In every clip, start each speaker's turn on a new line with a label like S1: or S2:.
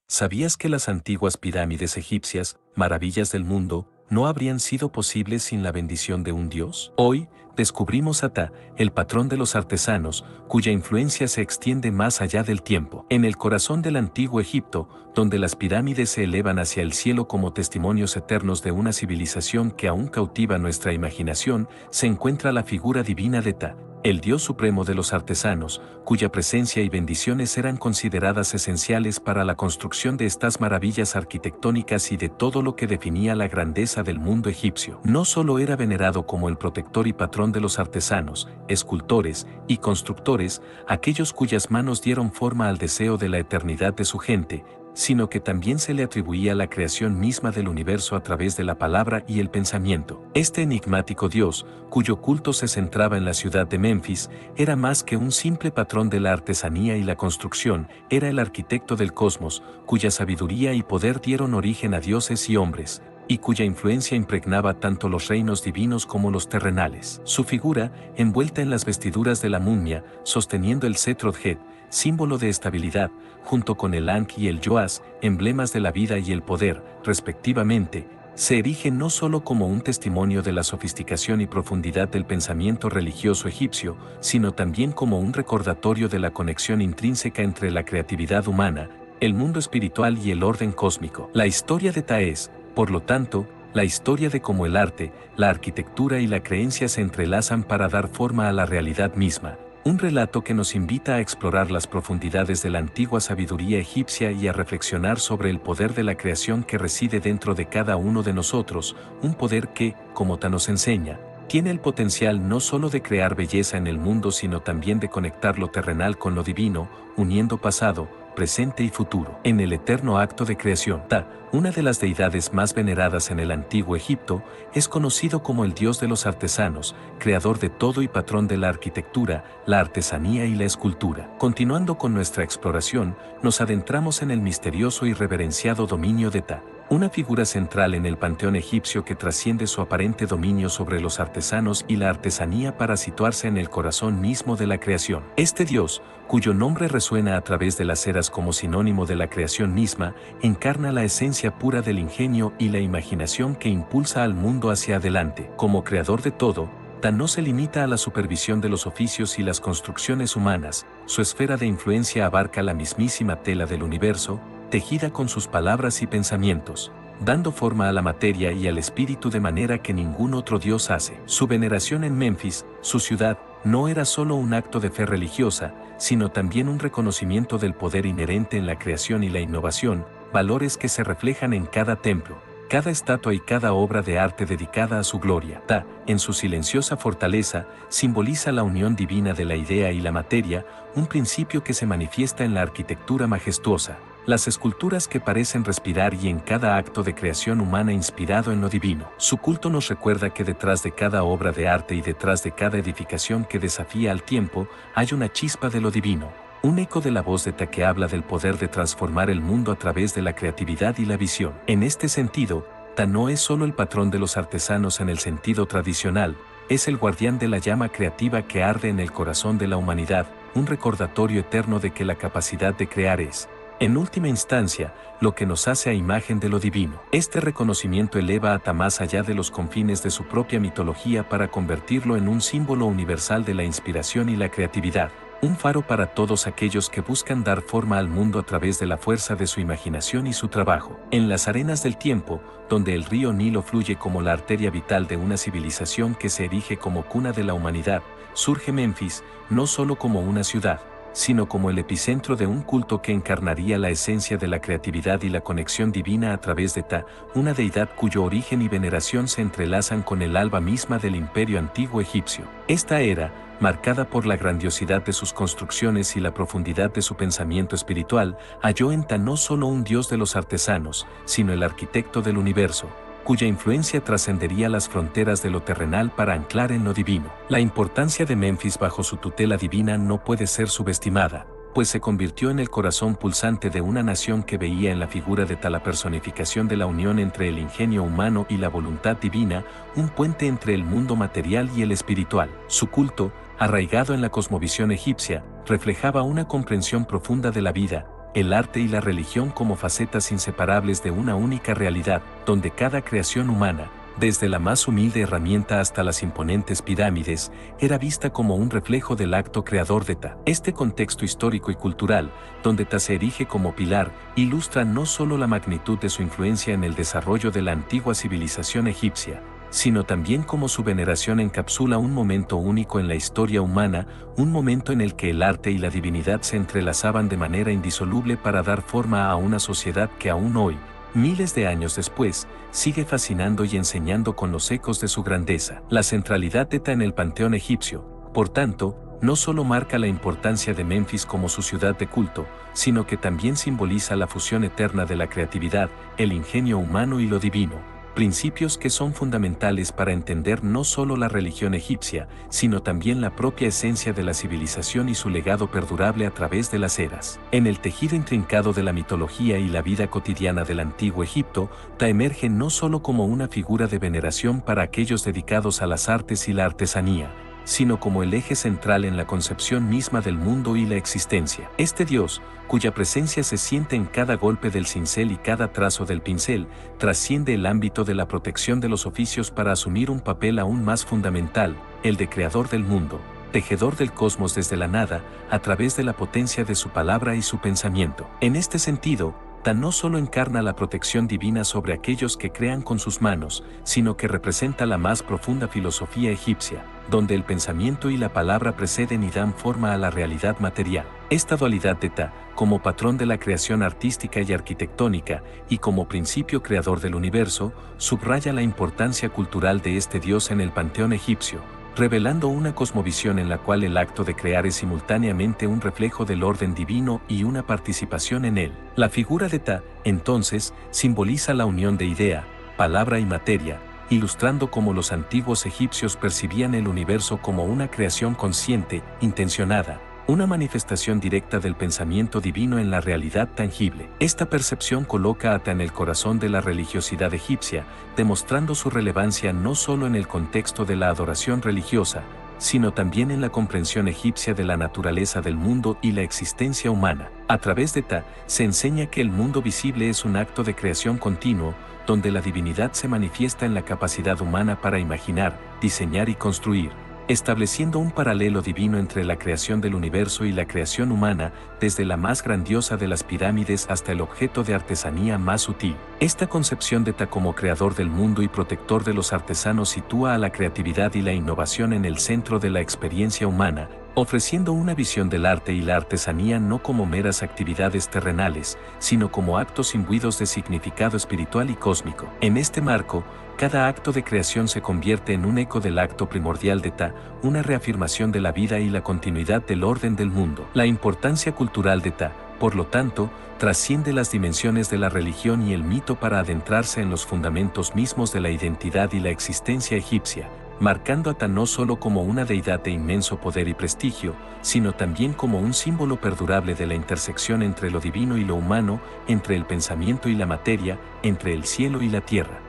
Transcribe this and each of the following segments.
S1: ¿Sabías que las antiguas pirámides egipcias, maravillas del mundo, no habrían sido posibles sin la bendición de un dios? Hoy, descubrimos a Ptah, el patrón de los artesanos, cuya influencia se extiende más allá del tiempo. En el corazón del antiguo Egipto, donde las pirámides se elevan hacia el cielo como testimonios eternos de una civilización que aún cautiva nuestra imaginación, se encuentra la figura divina de Ptah, el dios supremo de los artesanos, cuya presencia y bendiciones eran consideradas esenciales para la construcción de estas maravillas arquitectónicas y de todo lo que definía la grandeza del mundo egipcio. No solo era venerado como el protector y patrón de los artesanos, escultores y constructores, aquellos cuyas manos dieron forma al deseo de la eternidad de su gente, sino que también se le atribuía la creación misma del universo a través de la palabra y el pensamiento. Este enigmático dios, cuyo culto se centraba en la ciudad de Memphis, era más que un simple patrón de la artesanía y la construcción, era el arquitecto del cosmos, cuya sabiduría y poder dieron origen a dioses y hombres, y cuya influencia impregnaba tanto los reinos divinos como los terrenales. Su figura, envuelta en las vestiduras de la momia, sosteniendo el cetro Djet, símbolo de estabilidad, junto con el Ankh y el Yoas, emblemas de la vida y el poder, respectivamente, se erige no solo como un testimonio de la sofisticación y profundidad del pensamiento religioso egipcio, sino también como un recordatorio de la conexión intrínseca entre la creatividad humana, el mundo espiritual y el orden cósmico. La historia de Ptah es, por lo tanto, la historia de cómo el arte, la arquitectura y la creencia se entrelazan para dar forma a la realidad misma. Un relato que nos invita a explorar las profundidades de la antigua sabiduría egipcia y a reflexionar sobre el poder de la creación que reside dentro de cada uno de nosotros, un poder que, como Ptah nos enseña, tiene el potencial no solo de crear belleza en el mundo sino también de conectar lo terrenal con lo divino, uniendo pasado, presente y futuro. En el eterno acto de creación, Ptah, una de las deidades más veneradas en el antiguo Egipto, es conocido como el dios de los artesanos, creador de todo y patrón de la arquitectura, la artesanía y la escultura. Continuando con nuestra exploración, nos adentramos en el misterioso y reverenciado dominio de Ptah, una figura central en el panteón egipcio que trasciende su aparente dominio sobre los artesanos y la artesanía para situarse en el corazón mismo de la creación. Este dios, cuyo nombre resuena a través de las eras como sinónimo de la creación misma, encarna la esencia pura del ingenio y la imaginación que impulsa al mundo hacia adelante. Como creador de todo, Ptah no se limita a la supervisión de los oficios y las construcciones humanas, su esfera de influencia abarca la mismísima tela del universo, tejida con sus palabras y pensamientos, dando forma a la materia y al espíritu de manera que ningún otro dios hace. Su veneración en Memphis, su ciudad, no era solo un acto de fe religiosa, sino también un reconocimiento del poder inherente en la creación y la innovación, valores que se reflejan en cada templo, cada estatua y cada obra de arte dedicada a su gloria. Ptah, en su silenciosa fortaleza, simboliza la unión divina de la idea y la materia, un principio que se manifiesta en la arquitectura majestuosa, las esculturas que parecen respirar y en cada acto de creación humana inspirado en lo divino. Su culto nos recuerda que detrás de cada obra de arte y detrás de cada edificación que desafía al tiempo, hay una chispa de lo divino, un eco de la voz de Ptah que habla del poder de transformar el mundo a través de la creatividad y la visión. En este sentido, Ptah no es solo el patrón de los artesanos en el sentido tradicional, es el guardián de la llama creativa que arde en el corazón de la humanidad, un recordatorio eterno de que la capacidad de crear es, en última instancia, lo que nos hace a imagen de lo divino. Este reconocimiento eleva a Ptah más allá de los confines de su propia mitología para convertirlo en un símbolo universal de la inspiración y la creatividad, un faro para todos aquellos que buscan dar forma al mundo a través de la fuerza de su imaginación y su trabajo. En las arenas del tiempo, donde el río Nilo fluye como la arteria vital de una civilización que se erige como cuna de la humanidad, surge Memphis, no solo como una ciudad, sino como el epicentro de un culto que encarnaría la esencia de la creatividad y la conexión divina a través de Ptah, una deidad cuyo origen y veneración se entrelazan con el alba misma del imperio antiguo egipcio. Esta era, marcada por la grandiosidad de sus construcciones y la profundidad de su pensamiento espiritual, halló en Ptah no solo un dios de los artesanos, sino el arquitecto del universo, cuya influencia trascendería las fronteras de lo terrenal para anclar en lo divino. La importancia de Memphis bajo su tutela divina no puede ser subestimada, pues se convirtió en el corazón pulsante de una nación que veía en la figura de Ptah la personificación de la unión entre el ingenio humano y la voluntad divina, un puente entre el mundo material y el espiritual. Su culto, arraigado en la cosmovisión egipcia, reflejaba una comprensión profunda de la vida, el arte y la religión como facetas inseparables de una única realidad, donde cada creación humana, desde la más humilde herramienta hasta las imponentes pirámides, era vista como un reflejo del acto creador de Ta. Este contexto histórico y cultural, donde Ta se erige como pilar, ilustra no solo la magnitud de su influencia en el desarrollo de la antigua civilización egipcia, sino también como su veneración encapsula un momento único en la historia humana, un momento en el que el arte y la divinidad se entrelazaban de manera indisoluble para dar forma a una sociedad que aún hoy, miles de años después, sigue fascinando y enseñando con los ecos de su grandeza. La centralidad de Ta en el panteón egipcio, por tanto, no solo marca la importancia de Menfis como su ciudad de culto, sino que también simboliza la fusión eterna de la creatividad, el ingenio humano y lo divino, principios que son fundamentales para entender no solo la religión egipcia, sino también la propia esencia de la civilización y su legado perdurable a través de las eras. En el tejido intrincado de la mitología y la vida cotidiana del antiguo Egipto, Ta emerge no solo como una figura de veneración para aquellos dedicados a las artes y la artesanía, sino como el eje central en la concepción misma del mundo y la existencia. Este Dios, cuya presencia se siente en cada golpe del cincel y cada trazo del pincel, trasciende el ámbito de la protección de los oficios para asumir un papel aún más fundamental, el de creador del mundo, tejedor del cosmos desde la nada, a través de la potencia de su palabra y su pensamiento. En este sentido, Ta no solo encarna la protección divina sobre aquellos que crean con sus manos, sino que representa la más profunda filosofía egipcia, donde el pensamiento y la palabra preceden y dan forma a la realidad material. Esta dualidad de Ta, como patrón de la creación artística y arquitectónica, y como principio creador del universo, subraya la importancia cultural de este dios en el panteón egipcio, revelando una cosmovisión en la cual el acto de crear es simultáneamente un reflejo del orden divino y una participación en él. La figura de Ta, entonces, simboliza la unión de idea, palabra y materia, ilustrando cómo los antiguos egipcios percibían el universo como una creación consciente, intencionada, una manifestación directa del pensamiento divino en la realidad tangible. Esta percepción coloca a Ta en el corazón de la religiosidad egipcia, demostrando su relevancia no solo en el contexto de la adoración religiosa, sino también en la comprensión egipcia de la naturaleza del mundo y la existencia humana. A través de Ta, se enseña que el mundo visible es un acto de creación continuo, donde la divinidad se manifiesta en la capacidad humana para imaginar, diseñar y construir, estableciendo un paralelo divino entre la creación del universo y la creación humana, desde la más grandiosa de las pirámides hasta el objeto de artesanía más sutil. Esta concepción de Ta como creador del mundo y protector de los artesanos sitúa a la creatividad y la innovación en el centro de la experiencia humana, ofreciendo una visión del arte y la artesanía no como meras actividades terrenales, sino como actos imbuidos de significado espiritual y cósmico. En este marco, cada acto de creación se convierte en un eco del acto primordial de Ta, una reafirmación de la vida y la continuidad del orden del mundo. La importancia cultural de Ta, por lo tanto, trasciende las dimensiones de la religión y el mito para adentrarse en los fundamentos mismos de la identidad y la existencia egipcia, marcando a Ta no solo como una deidad de inmenso poder y prestigio, sino también como un símbolo perdurable de la intersección entre lo divino y lo humano, entre el pensamiento y la materia, entre el cielo y la tierra.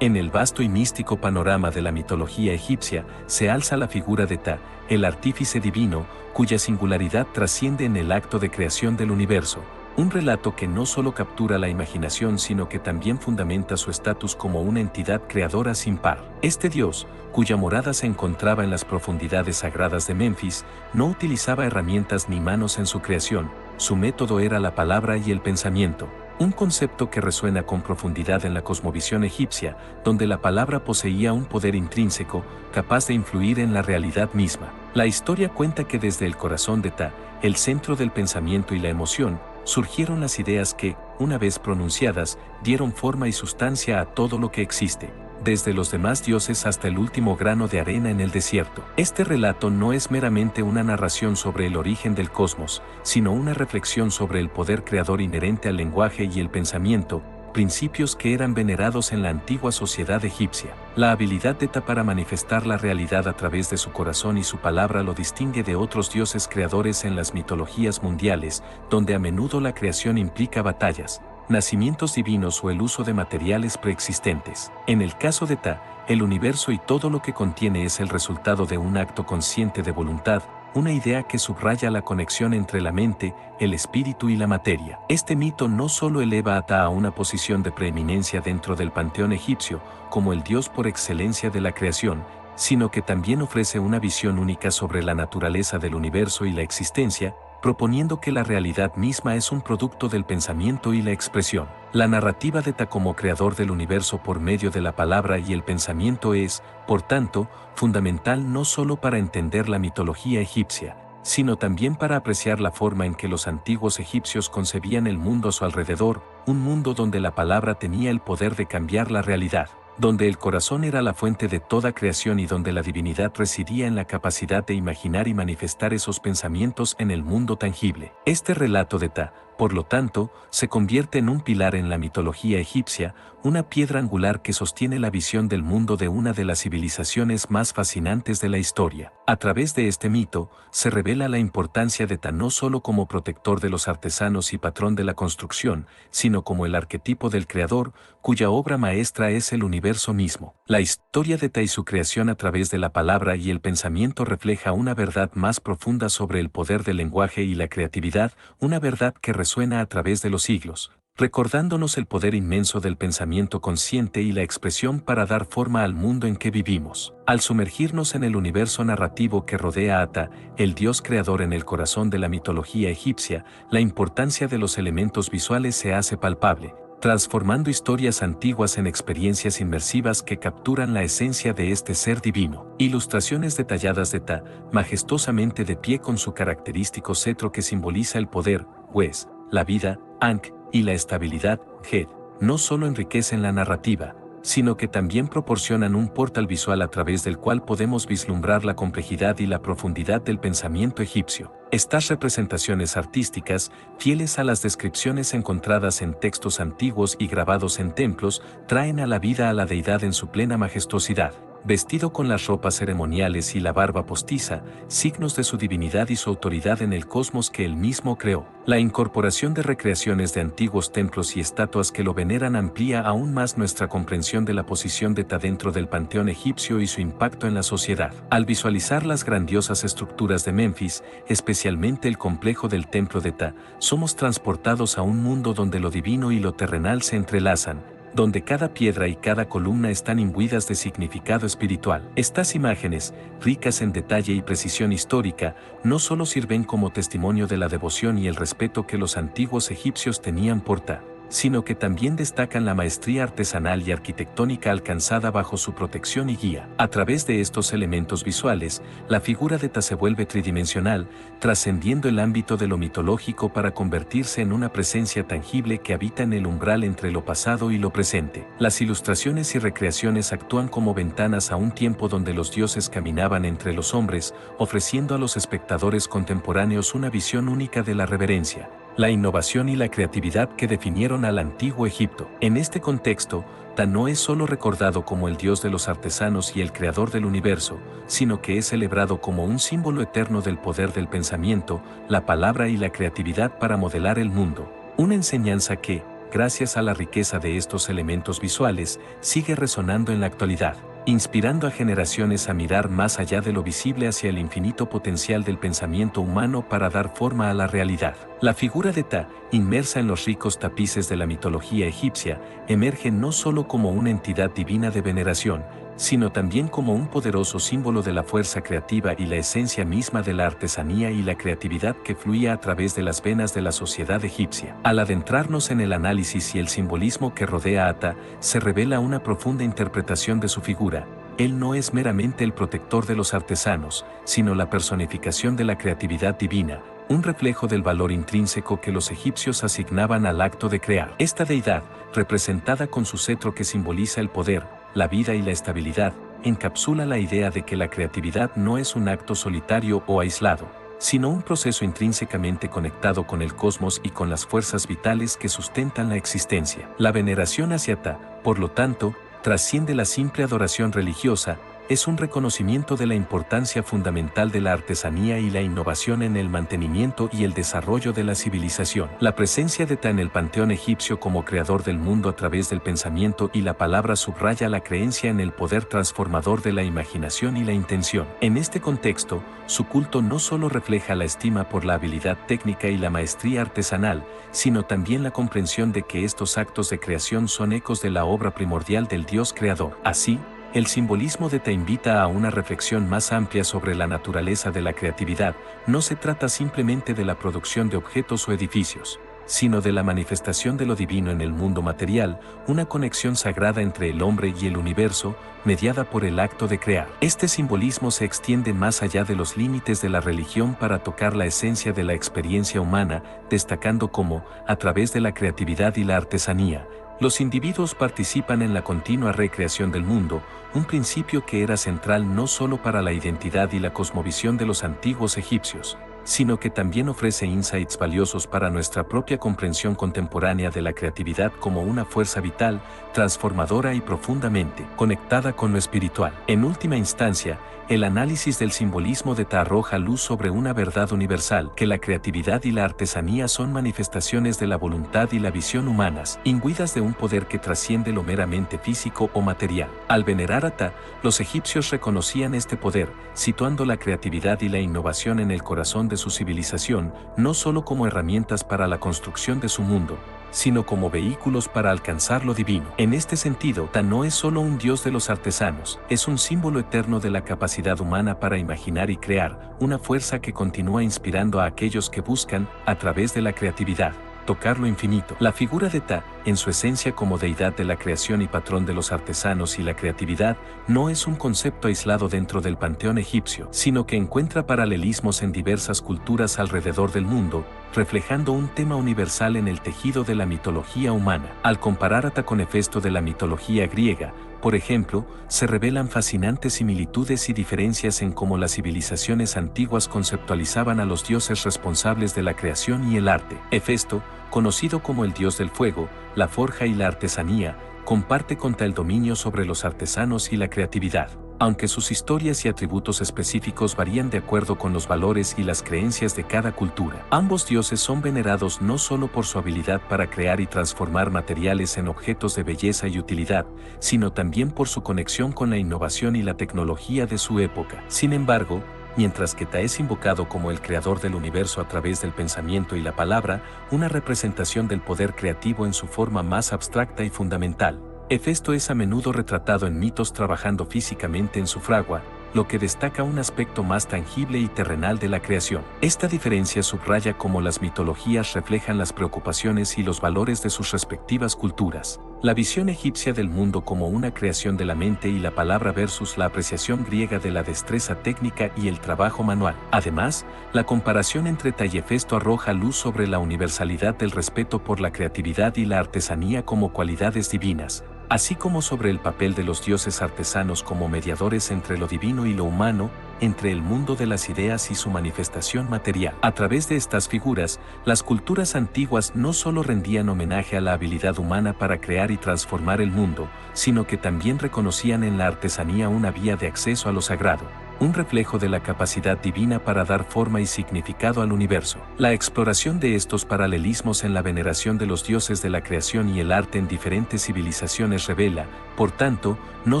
S1: En el vasto y místico panorama de la mitología egipcia, se alza la figura de Ta, el artífice divino, cuya singularidad trasciende en el acto de creación del universo, un relato que no solo captura la imaginación sino que también fundamenta su estatus como una entidad creadora sin par. Este dios, cuya morada se encontraba en las profundidades sagradas de Menfis, no utilizaba herramientas ni manos en su creación, su método era la palabra y el pensamiento. Un concepto que resuena con profundidad en la cosmovisión egipcia, donde la palabra poseía un poder intrínseco, capaz de influir en la realidad misma. La historia cuenta que desde el corazón de Ta, el centro del pensamiento y la emoción, surgieron las ideas que, una vez pronunciadas, dieron forma y sustancia a todo lo que existe, desde los demás dioses hasta el último grano de arena en el desierto. Este relato no es meramente una narración sobre el origen del cosmos, sino una reflexión sobre el poder creador inherente al lenguaje y el pensamiento, principios que eran venerados en la antigua sociedad egipcia. La habilidad de Ta para manifestar la realidad a través de su corazón y su palabra lo distingue de otros dioses creadores en las mitologías mundiales, donde a menudo la creación implica batallas, nacimientos divinos o el uso de materiales preexistentes. En el caso de Ta, el universo y todo lo que contiene es el resultado de un acto consciente de voluntad, una idea que subraya la conexión entre la mente, el espíritu y la materia. Este mito no solo eleva a Ta a una posición de preeminencia dentro del panteón egipcio, como el dios por excelencia de la creación, sino que también ofrece una visión única sobre la naturaleza del universo y la existencia, proponiendo que la realidad misma es un producto del pensamiento y la expresión. La narrativa de Ta como creador del universo por medio de la palabra y el pensamiento es, por tanto, fundamental no solo para entender la mitología egipcia, sino también para apreciar la forma en que los antiguos egipcios concebían el mundo a su alrededor, un mundo donde la palabra tenía el poder de cambiar la realidad, donde el corazón era la fuente de toda creación y donde la divinidad residía en la capacidad de imaginar y manifestar esos pensamientos en el mundo tangible. Este relato de Ta, por lo tanto, se convierte en un pilar en la mitología egipcia, una piedra angular que sostiene la visión del mundo de una de las civilizaciones más fascinantes de la historia. A través de este mito, se revela la importancia de Ta no solo como protector de los artesanos y patrón de la construcción, sino como el arquetipo del creador, cuya obra maestra es el universo mismo. La historia de Ta y su creación a través de la palabra y el pensamiento refleja una verdad más profunda sobre el poder del lenguaje y la creatividad, una verdad que resuena a través de los siglos, recordándonos el poder inmenso del pensamiento consciente y la expresión para dar forma al mundo en que vivimos. Al sumergirnos en el universo narrativo que rodea a Ta, el dios creador en el corazón de la mitología egipcia, la importancia de los elementos visuales se hace palpable, transformando historias antiguas en experiencias inmersivas que capturan la esencia de este ser divino. Ilustraciones detalladas de Ta, majestuosamente de pie con su característico cetro que simboliza el poder, Wes, la vida, Ankh, y la estabilidad, Ged, no solo enriquecen la narrativa, sino que también proporcionan un portal visual a través del cual podemos vislumbrar la complejidad y la profundidad del pensamiento egipcio. Estas representaciones artísticas, fieles a las descripciones encontradas en textos antiguos y grabados en templos, traen a la vida a la deidad en su plena majestuosidad, vestido con las ropas ceremoniales y la barba postiza, signos de su divinidad y su autoridad en el cosmos que él mismo creó. La incorporación de recreaciones de antiguos templos y estatuas que lo veneran amplía aún más nuestra comprensión de la posición de Ta dentro del panteón egipcio y su impacto en la sociedad. Al visualizar las grandiosas estructuras de Menfis, especialmente el complejo del templo de Ta, somos transportados a un mundo donde lo divino y lo terrenal se entrelazan, donde cada piedra y cada columna están imbuidas de significado espiritual. Estas imágenes, ricas en detalle y precisión histórica, no solo sirven como testimonio de la devoción y el respeto que los antiguos egipcios tenían por Ta, sino que también destacan la maestría artesanal y arquitectónica alcanzada bajo su protección y guía. A través de estos elementos visuales, la figura de Ta se vuelve tridimensional, trascendiendo el ámbito de lo mitológico para convertirse en una presencia tangible que habita en el umbral entre lo pasado y lo presente. Las ilustraciones y recreaciones actúan como ventanas a un tiempo donde los dioses caminaban entre los hombres, ofreciendo a los espectadores contemporáneos una visión única de la reverencia, la innovación y la creatividad que definieron al antiguo Egipto. En este contexto, Ta no es solo recordado como el dios de los artesanos y el creador del universo, sino que es celebrado como un símbolo eterno del poder del pensamiento, la palabra y la creatividad para modelar el mundo. Una enseñanza que, gracias a la riqueza de estos elementos visuales, sigue resonando en la actualidad, inspirando a generaciones a mirar más allá de lo visible hacia el infinito potencial del pensamiento humano para dar forma a la realidad. La figura de Ta, inmersa en los ricos tapices de la mitología egipcia, emerge no solo como una entidad divina de veneración, sino también como un poderoso símbolo de la fuerza creativa y la esencia misma de la artesanía y la creatividad que fluía a través de las venas de la sociedad egipcia. Al adentrarnos en el análisis y el simbolismo que rodea a Ta, se revela una profunda interpretación de su figura. Él no es meramente el protector de los artesanos, sino la personificación de la creatividad divina, un reflejo del valor intrínseco que los egipcios asignaban al acto de crear. Esta deidad, representada con su cetro que simboliza el poder, la vida y la estabilidad, encapsula la idea de que la creatividad no es un acto solitario o aislado, sino un proceso intrínsecamente conectado con el cosmos y con las fuerzas vitales que sustentan la existencia. La veneración hacia Ta, por lo tanto, trasciende la simple adoración religiosa, es un reconocimiento de la importancia fundamental de la artesanía y la innovación en el mantenimiento y el desarrollo de la civilización. La presencia de Ta en el panteón egipcio como creador del mundo a través del pensamiento y la palabra subraya la creencia en el poder transformador de la imaginación y la intención. En este contexto, su culto no solo refleja la estima por la habilidad técnica y la maestría artesanal, sino también la comprensión de que estos actos de creación son ecos de la obra primordial del Dios creador. Así, el simbolismo de Ta invita a una reflexión más amplia sobre la naturaleza de la creatividad. No se trata simplemente de la producción de objetos o edificios, sino de la manifestación de lo divino en el mundo material, una conexión sagrada entre el hombre y el universo, mediada por el acto de crear. Este simbolismo se extiende más allá de los límites de la religión para tocar la esencia de la experiencia humana, destacando cómo, a través de la creatividad y la artesanía, los individuos participan en la continua recreación del mundo, un principio que era central no solo para la identidad y la cosmovisión de los antiguos egipcios, sino que también ofrece insights valiosos para nuestra propia comprensión contemporánea de la creatividad como una fuerza vital, transformadora y profundamente conectada con lo espiritual. En última instancia, el análisis del simbolismo de Ta arroja luz sobre una verdad universal, que la creatividad y la artesanía son manifestaciones de la voluntad y la visión humanas, imbuidas de un poder que trasciende lo meramente físico o material. Al venerar a Ta, los egipcios reconocían este poder, situando la creatividad y la innovación en el corazón de su civilización, no solo como herramientas para la construcción de su mundo, sino como vehículos para alcanzar lo divino. En este sentido, Ta no es solo un dios de los artesanos, es un símbolo eterno de la capacidad humana para imaginar y crear, una fuerza que continúa inspirando a aquellos que buscan, a través de la creatividad, tocar lo infinito. La figura de Ta, en su esencia como deidad de la creación y patrón de los artesanos y la creatividad, no es un concepto aislado dentro del panteón egipcio, sino que encuentra paralelismos en diversas culturas alrededor del mundo, reflejando un tema universal en el tejido de la mitología humana. Al comparar a Ta con Hefesto de la mitología griega, por ejemplo, se revelan fascinantes similitudes y diferencias en cómo las civilizaciones antiguas conceptualizaban a los dioses responsables de la creación y el arte. Hefesto, conocido como el dios del fuego, la forja y la artesanía, comparte con Ta el dominio sobre los artesanos y la creatividad. Aunque sus historias y atributos específicos varían de acuerdo con los valores y las creencias de cada cultura, ambos dioses son venerados no solo por su habilidad para crear y transformar materiales en objetos de belleza y utilidad, sino también por su conexión con la innovación y la tecnología de su época. Sin embargo, mientras que Ta es invocado como el creador del universo a través del pensamiento y la palabra, una representación del poder creativo en su forma más abstracta y fundamental, Hefesto es a menudo retratado en mitos trabajando físicamente en su fragua, lo que destaca un aspecto más tangible y terrenal de la creación. Esta diferencia subraya cómo las mitologías reflejan las preocupaciones y los valores de sus respectivas culturas. La visión egipcia del mundo como una creación de la mente y la palabra versus la apreciación griega de la destreza técnica y el trabajo manual. Además, la comparación entre Ta y Hefesto arroja luz sobre la universalidad del respeto por la creatividad y la artesanía como cualidades divinas, así como sobre el papel de los dioses artesanos como mediadores entre lo divino y lo humano, entre el mundo de las ideas y su manifestación material. A través de estas figuras, las culturas antiguas no solo rendían homenaje a la habilidad humana para crear y transformar el mundo, sino que también reconocían en la artesanía una vía de acceso a lo sagrado, un reflejo de la capacidad divina para dar forma y significado al universo. La exploración de estos paralelismos en la veneración de los dioses de la creación y el arte en diferentes civilizaciones revela, por tanto, no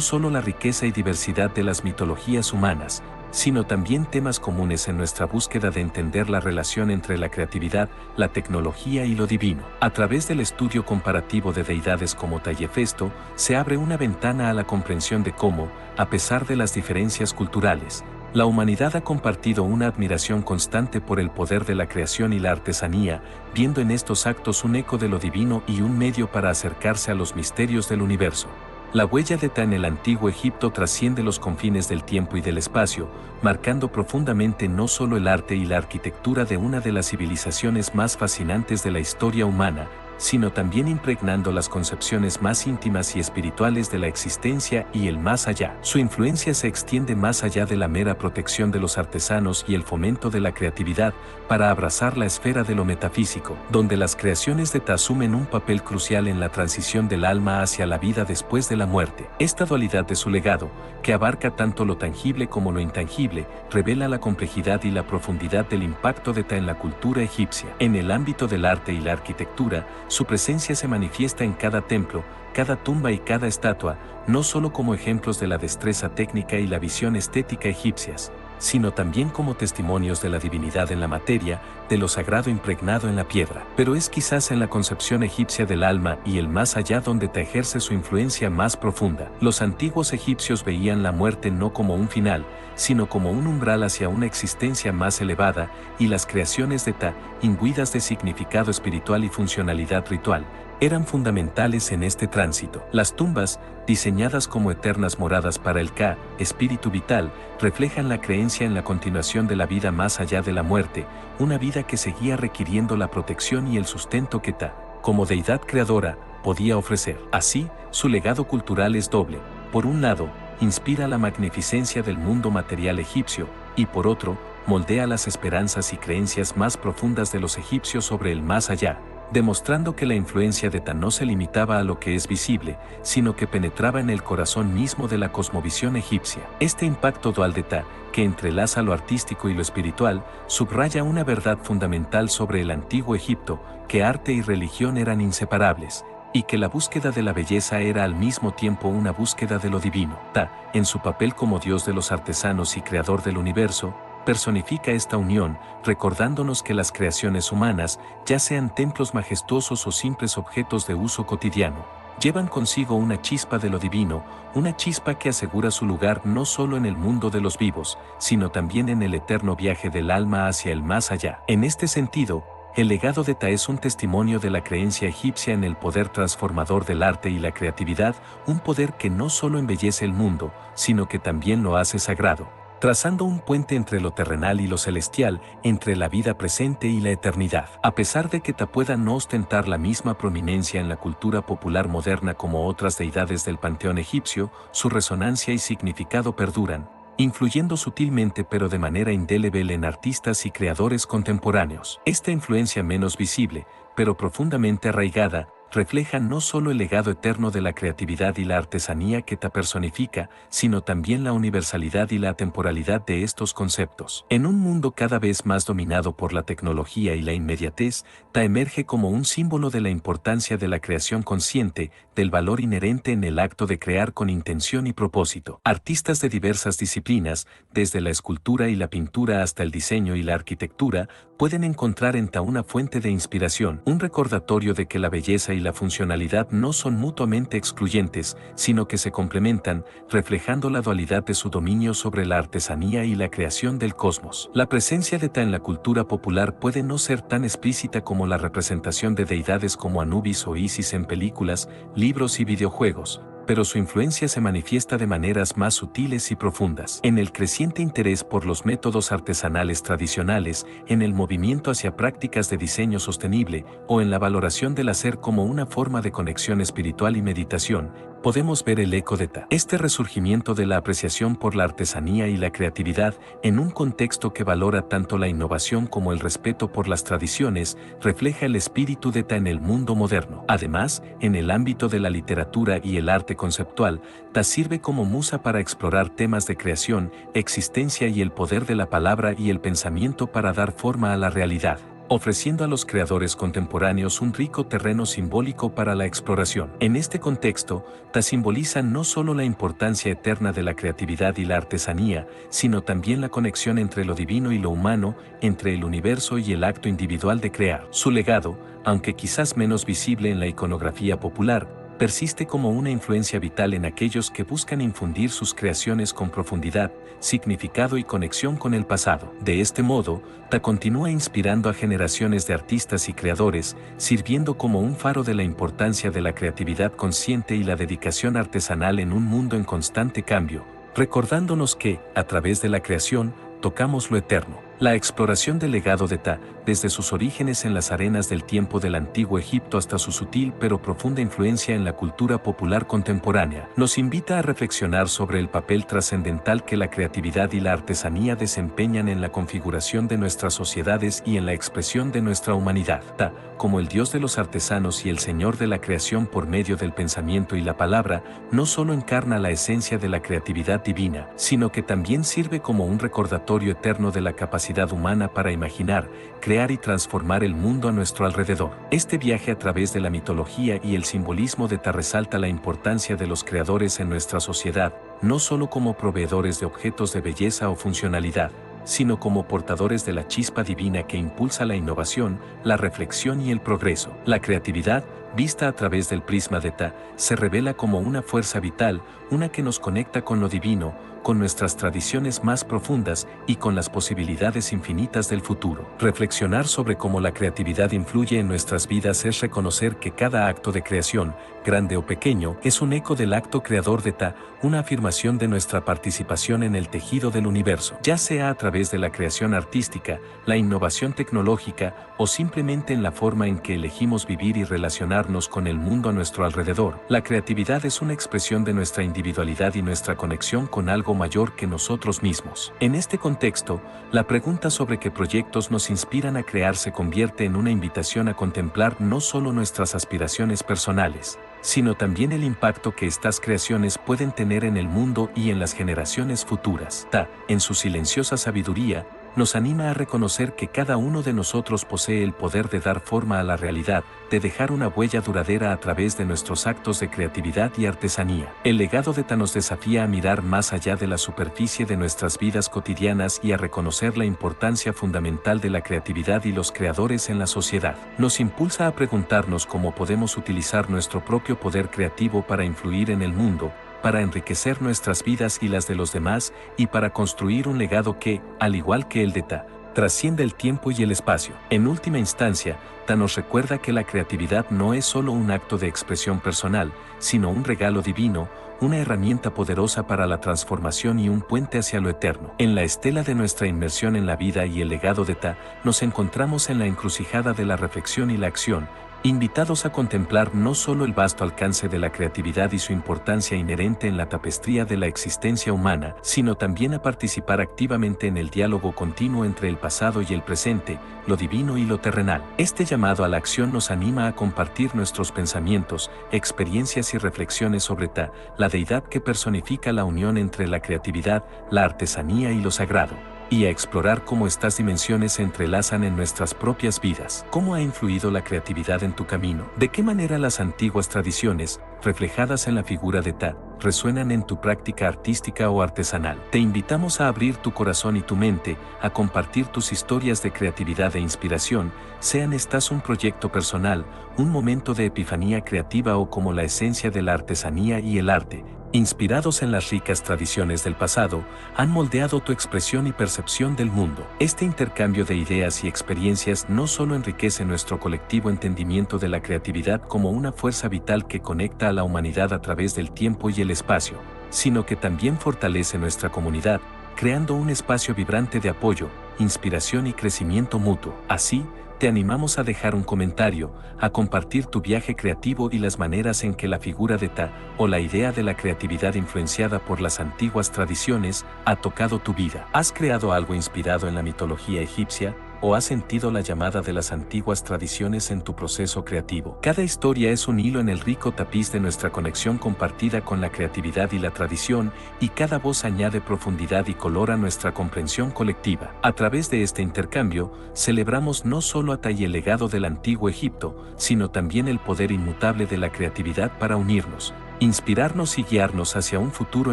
S1: solo la riqueza y diversidad de las mitologías humanas, sino también temas comunes en nuestra búsqueda de entender la relación entre la creatividad, la tecnología y lo divino. A través del estudio comparativo de deidades como Ta y Hefesto, se abre una ventana a la comprensión de cómo, a pesar de las diferencias culturales, la humanidad ha compartido una admiración constante por el poder de la creación y la artesanía, viendo en estos actos un eco de lo divino y un medio para acercarse a los misterios del universo. La huella de Ta en el antiguo Egipto trasciende los confines del tiempo y del espacio, marcando profundamente no solo el arte y la arquitectura de una de las civilizaciones más fascinantes de la historia humana, sino también impregnando las concepciones más íntimas y espirituales de la existencia y el más allá. Su influencia se extiende más allá de la mera protección de los artesanos y el fomento de la creatividad, para abrazar la esfera de lo metafísico, donde las creaciones de Ta asumen un papel crucial en la transición del alma hacia la vida después de la muerte. Esta dualidad de su legado, que abarca tanto lo tangible como lo intangible, revela la complejidad y la profundidad del impacto de Ta en la cultura egipcia. En el ámbito del arte y la arquitectura, su presencia se manifiesta en cada templo, cada tumba y cada estatua, no solo como ejemplos de la destreza técnica y la visión estética egipcias, sino también como testimonios de la divinidad en la materia, de lo sagrado impregnado en la piedra. Pero es quizás en la concepción egipcia del alma y el más allá donde Ta ejerce su influencia más profunda. Los antiguos egipcios veían la muerte no como un final, sino como un umbral hacia una existencia más elevada, y las creaciones de Ta, imbuidas de significado espiritual y funcionalidad ritual, eran fundamentales en este tránsito. Las tumbas, diseñadas como eternas moradas para el Ka, espíritu vital, reflejan la creencia en la continuación de la vida más allá de la muerte, una vida que seguía requiriendo la protección y el sustento que Ta, como deidad creadora, podía ofrecer. Así, su legado cultural es doble. Por un lado, inspira la magnificencia del mundo material egipcio, y por otro, moldea las esperanzas y creencias más profundas de los egipcios sobre el más allá, demostrando que la influencia de Ta no se limitaba a lo que es visible, sino que penetraba en el corazón mismo de la cosmovisión egipcia. Este impacto dual de Ta, que entrelaza lo artístico y lo espiritual, subraya una verdad fundamental sobre el antiguo Egipto, que arte y religión eran inseparables, y que la búsqueda de la belleza era al mismo tiempo una búsqueda de lo divino. Ta, en su papel como dios de los artesanos y creador del universo, personifica esta unión, recordándonos que las creaciones humanas, ya sean templos majestuosos o simples objetos de uso cotidiano, llevan consigo una chispa de lo divino, una chispa que asegura su lugar no solo en el mundo de los vivos, sino también en el eterno viaje del alma hacia el más allá. En este sentido, el legado de Ta es un testimonio de la creencia egipcia en el poder transformador del arte y la creatividad, un poder que no solo embellece el mundo, sino que también lo hace sagrado, trazando un puente entre lo terrenal y lo celestial, entre la vida presente y la eternidad. A pesar de que Ta pueda no ostentar la misma prominencia en la cultura popular moderna como otras deidades del panteón egipcio, su resonancia y significado perduran, influyendo sutilmente pero de manera indeleble en artistas y creadores contemporáneos. Esta influencia menos visible, pero profundamente arraigada, refleja no solo el legado eterno de la creatividad y la artesanía que Ta personifica, sino también la universalidad y la atemporalidad de estos conceptos. En un mundo cada vez más dominado por la tecnología y la inmediatez, Ta emerge como un símbolo de la importancia de la creación consciente, del valor inherente en el acto de crear con intención y propósito. Artistas de diversas disciplinas, desde la escultura y la pintura hasta el diseño y la arquitectura, pueden encontrar en Ta una fuente de inspiración, un recordatorio de que la belleza y la funcionalidad no son mutuamente excluyentes, sino que se complementan, reflejando la dualidad de su dominio sobre la artesanía y la creación del cosmos. La presencia de Ta en la cultura popular puede no ser tan explícita como la representación de deidades como Anubis o Isis en películas, libros y videojuegos, pero su influencia se manifiesta de maneras más sutiles y profundas. En el creciente interés por los métodos artesanales tradicionales, en el movimiento hacia prácticas de diseño sostenible, o en la valoración del hacer como una forma de conexión espiritual y meditación, podemos ver el eco de Ta. Este resurgimiento de la apreciación por la artesanía y la creatividad, en un contexto que valora tanto la innovación como el respeto por las tradiciones, refleja el espíritu de Ta en el mundo moderno. Además, en el ámbito de la literatura y el arte conceptual, Ta sirve como musa para explorar temas de creación, existencia y el poder de la palabra y el pensamiento para dar forma a la realidad, ofreciendo a los creadores contemporáneos un rico terreno simbólico para la exploración. En este contexto, Ta simboliza no solo la importancia eterna de la creatividad y la artesanía, sino también la conexión entre lo divino y lo humano, entre el universo y el acto individual de crear. Su legado, aunque quizás menos visible en la iconografía popular, persiste como una influencia vital en aquellos que buscan infundir sus creaciones con profundidad, significado y conexión con el pasado. De este modo, Ta continúa inspirando a generaciones de artistas y creadores, sirviendo como un faro de la importancia de la creatividad consciente y la dedicación artesanal en un mundo en constante cambio, recordándonos que, a través de la creación, tocamos lo eterno. La exploración del legado de Ta, desde sus orígenes en las arenas del tiempo del antiguo Egipto hasta su sutil pero profunda influencia en la cultura popular contemporánea, nos invita a reflexionar sobre el papel trascendental que la creatividad y la artesanía desempeñan en la configuración de nuestras sociedades y en la expresión de nuestra humanidad. Ta, como el Dios de los artesanos y el Señor de la creación por medio del pensamiento y la palabra, no solo encarna la esencia de la creatividad divina, sino que también sirve como un recordatorio eterno de la capacidad humana para imaginar, crear y transformar el mundo a nuestro alrededor. Este viaje a través de la mitología y el simbolismo de Ta resalta la importancia de los creadores en nuestra sociedad, no solo como proveedores de objetos de belleza o funcionalidad, sino como portadores de la chispa divina que impulsa la innovación, la reflexión y el progreso. La creatividad, vista a través del prisma de Ta, se revela como una fuerza vital, una que nos conecta con lo divino, con nuestras tradiciones más profundas y con las posibilidades infinitas del futuro. Reflexionar sobre cómo la creatividad influye en nuestras vidas es reconocer que cada acto de creación, grande o pequeño, es un eco del acto creador de Ta, una afirmación de nuestra participación en el tejido del universo, ya sea a través de la creación artística, la innovación tecnológica o simplemente en la forma en que elegimos vivir y relacionarnos con el mundo a nuestro alrededor. La creatividad es una expresión de nuestra individualidad y nuestra conexión con algo mayor que nosotros mismos. En este contexto, la pregunta sobre qué proyectos nos inspiran a crear se convierte en una invitación a contemplar no solo nuestras aspiraciones personales, sino también el impacto que estas creaciones pueden tener en el mundo y en las generaciones futuras. Ta, en su silenciosa sabiduría, nos anima a reconocer que cada uno de nosotros posee el poder de dar forma a la realidad, de dejar una huella duradera a través de nuestros actos de creatividad y artesanía. El legado de Ta nos desafía a mirar más allá de la superficie de nuestras vidas cotidianas y a reconocer la importancia fundamental de la creatividad y los creadores en la sociedad. Nos impulsa a preguntarnos cómo podemos utilizar nuestro propio poder creativo para influir en el mundo, para enriquecer nuestras vidas y las de los demás, y para construir un legado que, al igual que el de Ta, trasciende el tiempo y el espacio. En última instancia, Ta nos recuerda que la creatividad no es solo un acto de expresión personal, sino un regalo divino, una herramienta poderosa para la transformación y un puente hacia lo eterno. En la estela de nuestra inmersión en la vida y el legado de Ta, nos encontramos en la encrucijada de la reflexión y la acción, invitados a contemplar no solo el vasto alcance de la creatividad y su importancia inherente en la tapestría de la existencia humana, sino también a participar activamente en el diálogo continuo entre el pasado y el presente, lo divino y lo terrenal. Este llamado a la acción nos anima a compartir nuestros pensamientos, experiencias y reflexiones sobre Ta, la deidad que personifica la unión entre la creatividad, la artesanía y lo sagrado, y a explorar cómo estas dimensiones se entrelazan en nuestras propias vidas. ¿Cómo ha influido la creatividad en tu camino? ¿De qué manera las antiguas tradiciones, reflejadas en la figura de Ta, resuenan en tu práctica artística o artesanal? Te invitamos a abrir tu corazón y tu mente, a compartir tus historias de creatividad e inspiración, sean estas un proyecto personal, un momento de epifanía creativa o como la esencia de la artesanía y el arte, inspirados en las ricas tradiciones del pasado, han moldeado tu expresión y percepción del mundo. Este intercambio de ideas y experiencias no solo enriquece nuestro colectivo entendimiento de la creatividad como una fuerza vital que conecta a la humanidad a través del tiempo y el espacio, sino que también fortalece nuestra comunidad, creando un espacio vibrante de apoyo, inspiración y crecimiento mutuo. Así, te animamos a dejar un comentario, a compartir tu viaje creativo y las maneras en que la figura de Ta, o la idea de la creatividad influenciada por las antiguas tradiciones, ha tocado tu vida. ¿Has creado algo inspirado en la mitología egipcia? ¿O has sentido la llamada de las antiguas tradiciones en tu proceso creativo? Cada historia es un hilo en el rico tapiz de nuestra conexión compartida con la creatividad y la tradición, y cada voz añade profundidad y color a nuestra comprensión colectiva. A través de este intercambio, celebramos no solo a Ta y el legado del antiguo Egipto, sino también el poder inmutable de la creatividad para unirnos, inspirarnos y guiarnos hacia un futuro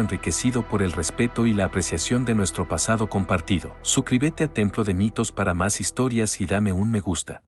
S1: enriquecido por el respeto y la apreciación de nuestro pasado compartido. Suscríbete a Templo de Mitos para más historias y dame un me gusta.